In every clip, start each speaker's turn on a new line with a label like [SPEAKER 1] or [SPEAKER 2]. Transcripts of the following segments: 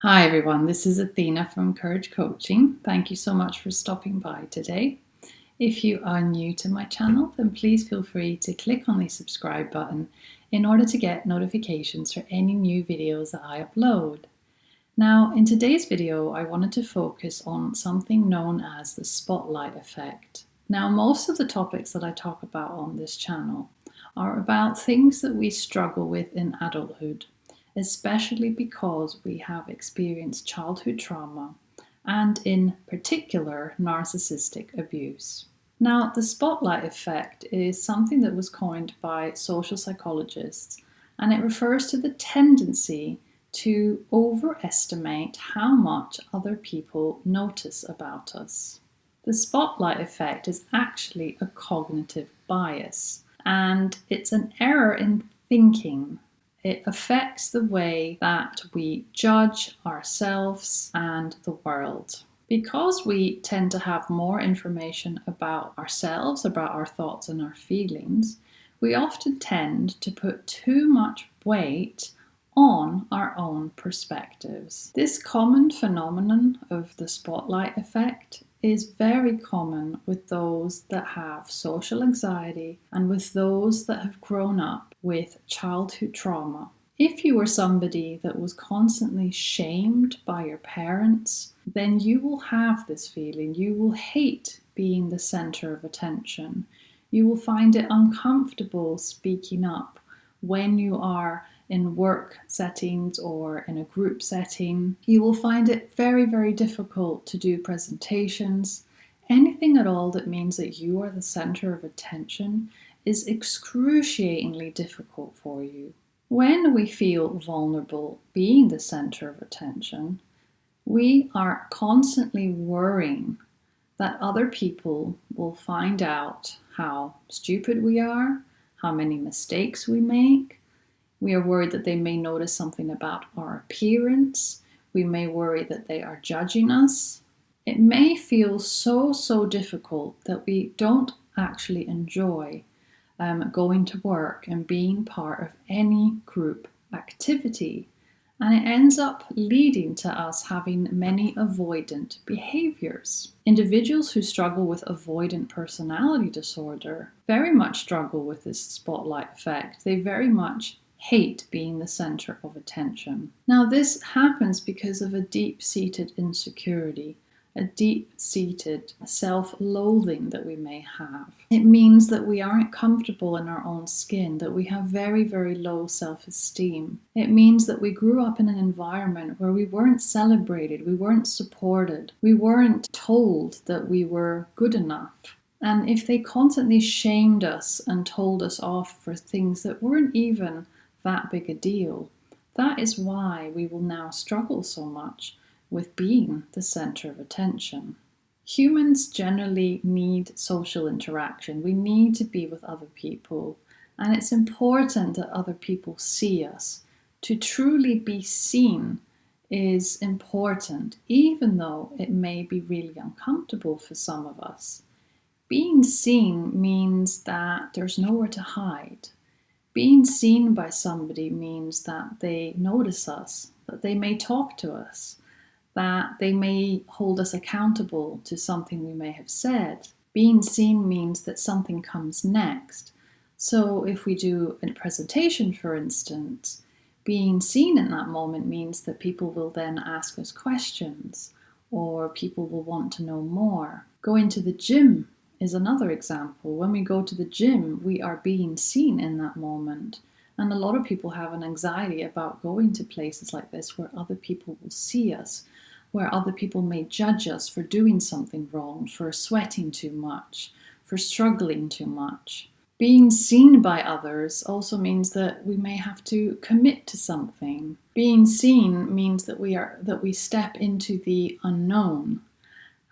[SPEAKER 1] Hi everyone, this is Athena from Courage Coaching. Thank you so much for stopping by today. If you are new to my channel, then please feel free to click on the subscribe button in order to get notifications for any new videos that I upload. Now, in today's video, I wanted to focus on something known as the spotlight effect. Now, most of the topics that I talk about on this channel are about things that we struggle with in adulthood, especially because we have experienced childhood trauma and in particular narcissistic abuse. Now, the spotlight effect is something that was coined by social psychologists, and it refers to the tendency to overestimate how much other people notice about us. The spotlight effect is actually a cognitive bias, and it's an error in thinking. It affects the way that we judge ourselves and the world. Because we tend to have more information about ourselves, about our thoughts and our feelings, we often tend to put too much weight on our own perspectives. This common phenomenon of the spotlight effect is very common with those that have social anxiety and with those that have grown up with childhood trauma. If you were somebody that was constantly shamed by your parents, then you will have this feeling. You will hate being the center of attention. You will find it uncomfortable speaking up when you are in work settings or in a group setting. You will find it very, very difficult to do presentations. Anything at all that means that you are the center of attention is excruciatingly difficult for you. When we feel vulnerable being the center of attention, we are constantly worrying that other people will find out how stupid we are, how many mistakes we make. We are worried that they may notice something about our appearance. We may worry that they are judging us. It may feel so difficult that we don't actually enjoy going to work and being part of any group activity. And it ends up leading to us having many avoidant behaviors. Individuals who struggle with avoidant personality disorder very much struggle with this spotlight effect. They very much hate being the center of attention. Now, this happens because of a deep-seated insecurity, a deep-seated self-loathing that we may have. It means that we aren't comfortable in our own skin, that we have very, very low self-esteem. It means that we grew up in an environment where we weren't celebrated, we weren't supported, we weren't told that we were good enough. And if they constantly shamed us and told us off for things that weren't even that big a deal, that is why we will now struggle so much with being the center of attention. Humans generally need social interaction. We need to be with other people, and it's important that other people see us. To truly be seen is important, even though it may be really uncomfortable for some of us. Being seen means that there's nowhere to hide. Being seen by somebody means that they notice us, that they may talk to us, that they may hold us accountable to something we may have said. Being seen means that something comes next. So if we do a presentation, for instance, being seen in that moment means that people will then ask us questions, or people will want to know more. Going to the gym is another example. When we go to the gym, we are being seen in that moment. And a lot of people have an anxiety about going to places like this where other people will see us, where other people may judge us for doing something wrong, for sweating too much, for struggling too much. Being seen by others also means that we may have to commit to something. Being seen means that we step into the unknown.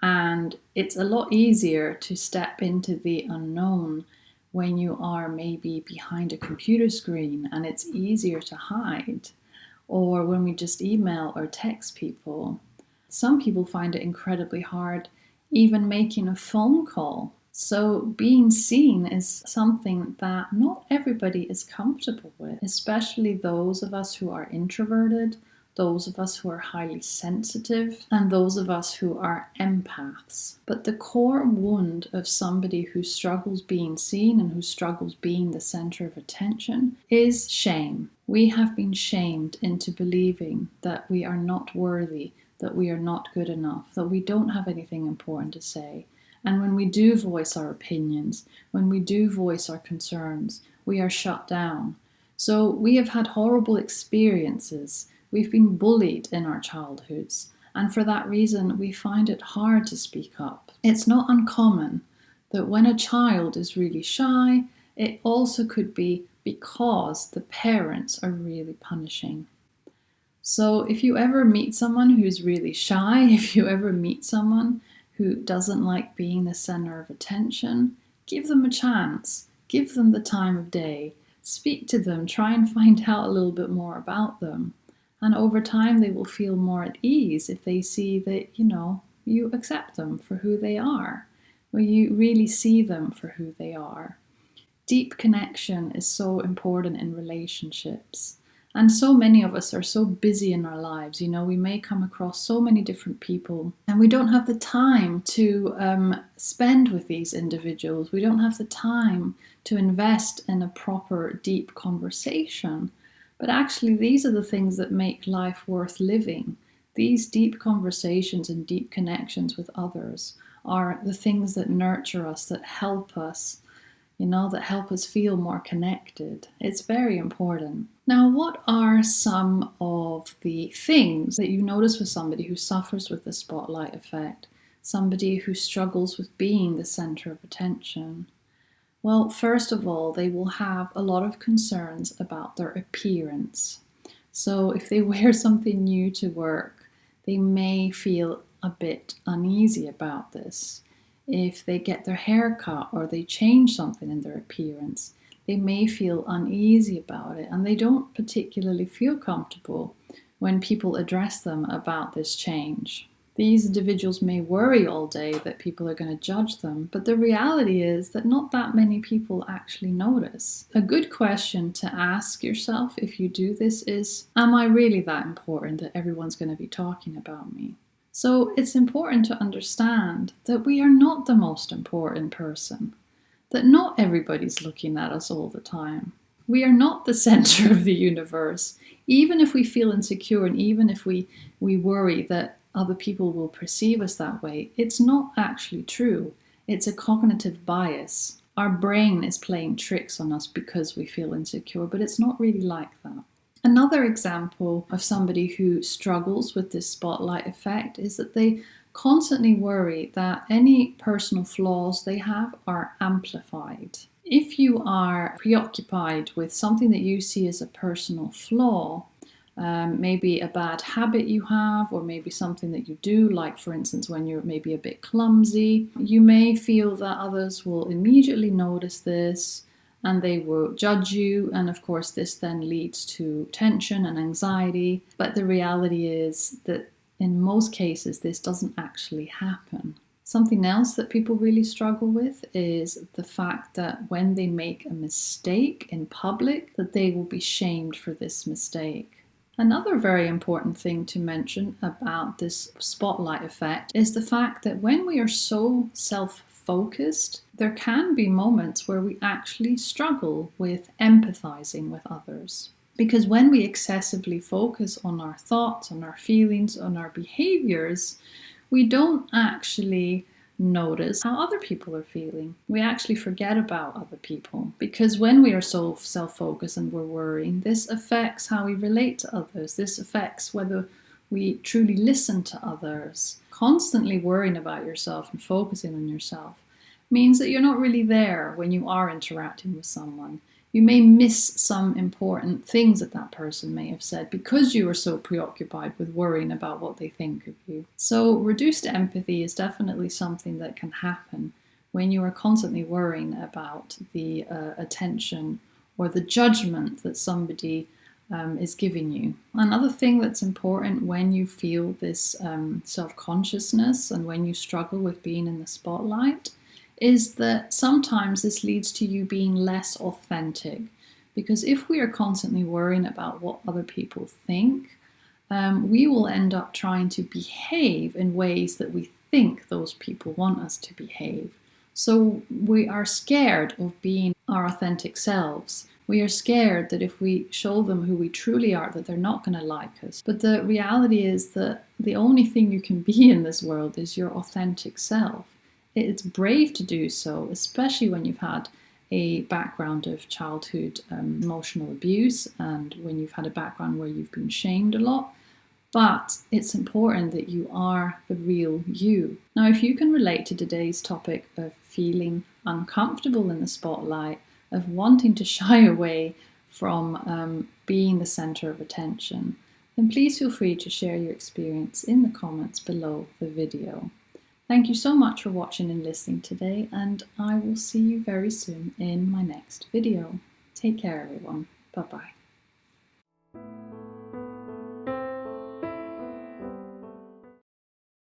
[SPEAKER 1] And it's a lot easier to step into the unknown when you are maybe behind a computer screen and it's easier to hide, or when we just email or text people. Some people find it incredibly hard even making a phone call. So being seen is something that not everybody is comfortable with, especially those of us who are introverted, those of us who are highly sensitive, and those of us who are empaths. But the core wound of somebody who struggles being seen and who struggles being the center of attention is shame. We have been shamed into believing that we are not worthy, that we are not good enough, that we don't have anything important to say. And when we do voice our opinions, when we do voice our concerns, we are shut down. So we have had horrible experiences. We've been bullied in our childhoods. And for that reason, we find it hard to speak up. It's not uncommon that when a child is really shy, it also could be because the parents are really punishing. So if you ever meet someone who's really shy, if you ever meet someone who doesn't like being the center of attention, give them a chance. Give them the time of day. Speak to them. Try and find out a little bit more about them. And over time, they will feel more at ease if they see that, you accept them for who they are, or you really see them for who they are. Deep connection is so important in relationships. And so many of us are so busy in our lives. We may come across so many different people and we don't have the time to spend with these individuals. We don't have the time to invest in a proper, deep conversation. But actually, these are the things that make life worth living. These deep conversations and deep connections with others are the things that nurture us, that help us, that help us feel more connected. It's very important. Now, what are some of the things that you notice with somebody who suffers with the spotlight effect, somebody who struggles with being the center of attention? Well, first of all, they will have a lot of concerns about their appearance. So if they wear something new to work, they may feel a bit uneasy about this. If they get their hair cut or they change something in their appearance, they may feel uneasy about it, and they don't particularly feel comfortable when people address them about this change. These individuals may worry all day that people are going to judge them, but the reality is that not that many people actually notice. A good question to ask yourself if you do this is, am I really that important that everyone's going to be talking about me? So it's important to understand that we are not the most important person, that not everybody's looking at us all the time. We are not the center of the universe. Even if we feel insecure and even if we worry that other people will perceive us that way, it's not actually true. It's a cognitive bias. Our brain is playing tricks on us because we feel insecure, but it's not really like that. Another example of somebody who struggles with this spotlight effect is that they constantly worry that any personal flaws they have are amplified. If you are preoccupied with something that you see as a personal flaw, maybe a bad habit you have, or maybe something that you do, like for instance when you're maybe a bit clumsy, you may feel that others will immediately notice this and they will judge you, and of course this then leads to tension and anxiety. But the reality is that in most cases this doesn't actually happen. Something else that people really struggle with is the fact that when they make a mistake in public, that they will be shamed for this mistake. Another very important thing to mention about this spotlight effect is the fact that when we are so self-focused, there can be moments where we actually struggle with empathizing with others. Because when we excessively focus on our thoughts, on our feelings, on our behaviors, we don't actually notice how other people are feeling. We actually forget about other people, because when we are so self-focused and we're worrying, this affects how we relate to others. This affects whether we truly listen to others. Constantly worrying about yourself and focusing on yourself means that you're not really there when you are interacting with someone. You may miss some important things that person may have said because you are so preoccupied with worrying about what they think of you. So reduced empathy is definitely something that can happen when you are constantly worrying about the attention or the judgment that somebody is giving you. Another thing that's important when you feel this self-consciousness and when you struggle with being in the spotlight is that sometimes this leads to you being less authentic. Because if we are constantly worrying about what other people think, we will end up trying to behave in ways that we think those people want us to behave. So we are scared of being our authentic selves. We are scared that if we show them who we truly are, that they're not going to like us. But the reality is that the only thing you can be in this world is your authentic self. It's brave to do so, especially when you've had a background of childhood emotional abuse and when you've had a background where you've been shamed a lot. But it's important that you are the real you. Now, if you can relate to today's topic of feeling uncomfortable in the spotlight, of wanting to shy away from being the center of attention, then please feel free to share your experience in the comments below the video. Thank you so much for watching and listening today, and I will see you very soon in my next video. Take care, everyone. Bye-bye.